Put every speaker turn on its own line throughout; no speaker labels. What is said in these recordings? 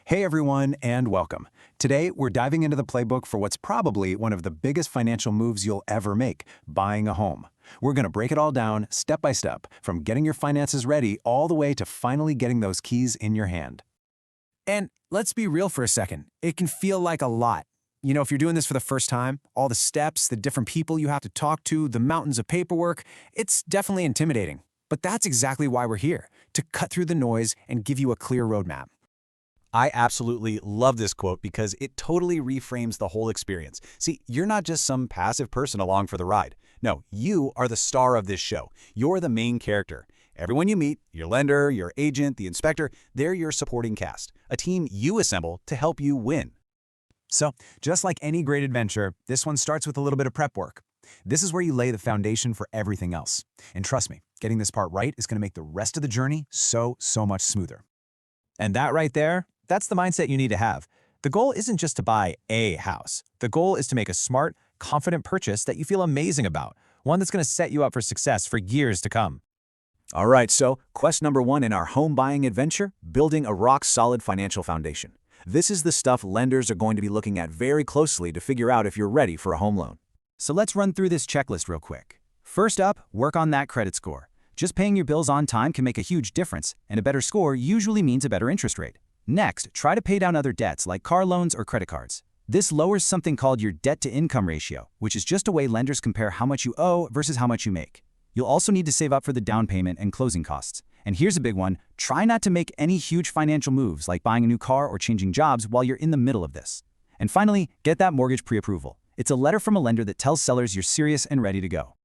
Hey everyone, and welcome. Today, we're diving into the playbook for what's probably one of the biggest financial moves you'll ever make, buying a home. We're going to break it all down, step by step, from getting your finances ready all the way to finally getting those keys in your hand.
And let's be real for a second. It can feel like a lot. If you're doing this for the first time, all the steps, the different people you have to talk to, the mountains of paperwork, it's definitely intimidating. But that's exactly why we're here, to cut through the noise and give you a clear roadmap.
I absolutely love this quote because it totally reframes the whole experience. See, you're not just some passive person along for the ride. No, you are the star of this show. You're the main character. Everyone you meet, your lender, your agent, the inspector, they're your supporting cast, a team you assemble to help you win.
So, just like any great adventure, this one starts with a little bit of prep work. This is where you lay the foundation for everything else. And trust me, getting this part right is going to make the rest of the journey so much smoother. And that right there, that's the mindset you need to have. The goal isn't just to buy a house. The goal is to make a smart, confident purchase that you feel amazing about, one that's going to set you up for success for years to come.
All right, so quest number one in our home buying adventure, building a rock-solid financial foundation. This is the stuff lenders are going to be looking at very closely to figure out if you're ready for a home loan.
So let's run through this checklist real quick. First up, work on that credit score. Just paying your bills on time can make a huge difference, and a better score usually means a better interest rate. Next, try to pay down other debts like car loans or credit cards. This lowers something called your debt-to-income ratio, which is just a way lenders compare how much you owe versus how much you make. You'll also need to save up for the down payment and closing costs. And here's a big one, try not to make any huge financial moves like buying a new car or changing jobs while you're in the middle of this. And finally, get that mortgage pre-approval. It's a letter from a lender that tells sellers you're serious and ready to go.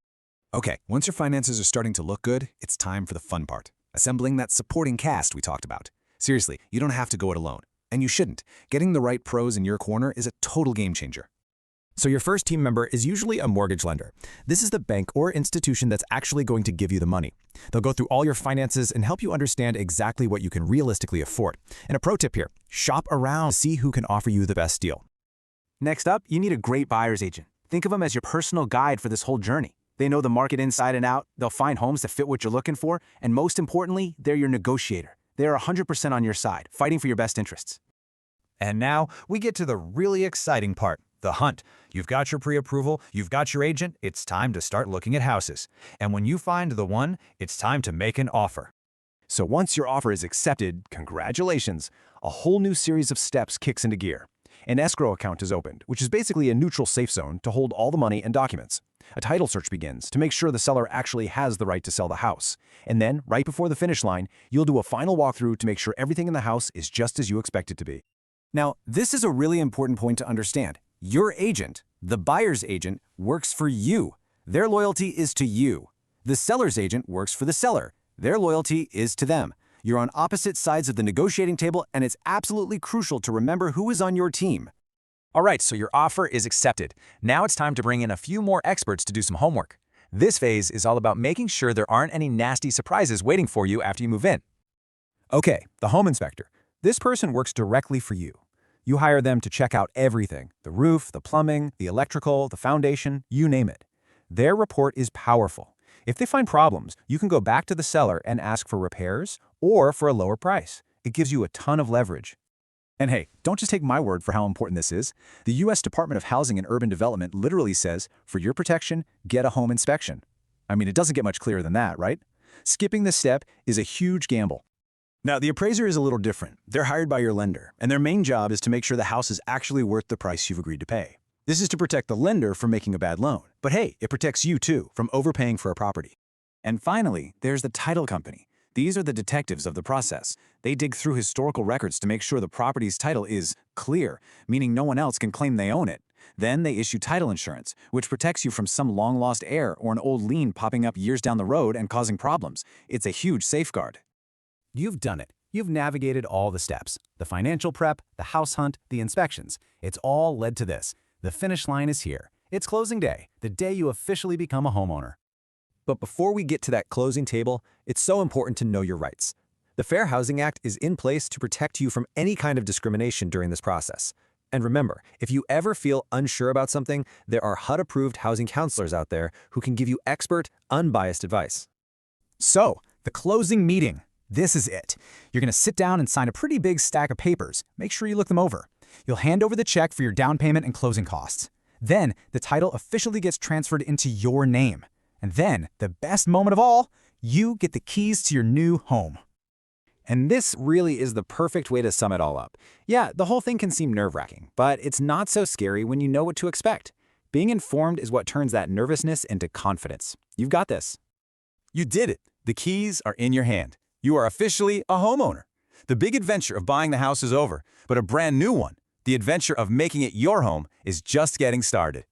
Okay, once your finances are starting to look good, it's time for the fun part, assembling that supporting cast we talked about. Seriously, you don't have to go it alone, and you shouldn't. Getting the right pros in your corner is a total game changer.
So your first team member is usually a mortgage lender. This is the bank or institution that's actually going to give you the money. They'll go through all your finances and help you understand exactly what you can realistically afford. And a pro tip here, shop around, see who can offer you the best deal. Next up, you need a great buyer's agent. Think of them as your personal guide for this whole journey. They know the market inside and out, they'll find homes that fit what you're looking for, and most importantly, they're your negotiator. They're 100% on your side, fighting for your best interests.
And now we get to the really exciting part, the hunt. You've got your pre-approval, you've got your agent, it's time to start looking at houses. And when you find the one, it's time to make an offer.
So once your offer is accepted, congratulations, a whole new series of steps kicks into gear. An escrow account is opened, which is basically a neutral safe zone to hold all the money and documents. A title search begins to make sure the seller actually has the right to sell the house. And then, right before the finish line, you'll do a final walkthrough to make sure everything in the house is just as you expect it to be. Now, this is a really important point to understand. Your agent, the buyer's agent, works for you. Their loyalty is to you. The seller's agent works for the seller. Their loyalty is to them. You're on opposite sides of the negotiating table, and it's absolutely crucial to remember who is on your team. All right, so your offer is accepted. Now it's time to bring in a few more experts to do some homework. This phase is all about making sure there aren't any nasty surprises waiting for you after you move in. Okay, the home inspector. This person works directly for you. You hire them to check out everything, the roof, the plumbing, the electrical, the foundation, you name it. Their report is powerful. If they find problems, you can go back to the seller and ask for repairs or for a lower price. It gives you a ton of leverage. And hey, don't just take my word for how important this is. The U.S. Department of Housing and Urban Development literally says, for your protection, get a home inspection. I mean, it doesn't get much clearer than that, right? Skipping this step is a huge gamble. Now, the appraiser is a little different. They're hired by your lender, and their main job is to make sure the house is actually worth the price you've agreed to pay. This is to protect the lender from making a bad loan. But hey, it protects you too from overpaying for a property. And finally, there's the title company. These are the detectives of the process. They dig through historical records to make sure the property's title is clear, meaning no one else can claim they own it. Then they issue title insurance, which protects you from some long-lost heir or an old lien popping up years down the road and causing problems. It's a huge safeguard. You've done it. You've navigated all the steps. The financial prep, the house hunt, the inspections. It's all led to this. The finish line is here. It's closing day, the day you officially become a homeowner. But before we get to that closing table, it's so important to know your rights. The Fair Housing Act is in place to protect you from any kind of discrimination during this process. And remember, if you ever feel unsure about something, there are HUD-approved housing counselors out there who can give you expert, unbiased advice. So, the closing meeting.
This is it. You're going to sit down and sign a pretty big stack of papers. Make sure you look them over. You'll hand over the check for your down payment and closing costs. Then, the title officially gets transferred into your name. And then, the best moment of all, you get the keys to your new home.
And this really is the perfect way to sum it all up. Yeah, the whole thing can seem nerve-wracking, but it's not so scary when you know what to expect. Being informed is what turns that nervousness into confidence. You've got this.
You did it. The keys are in your hand. You are officially a homeowner. The big adventure of buying the house is over, but a brand new one, the adventure of making it your home, is just getting started.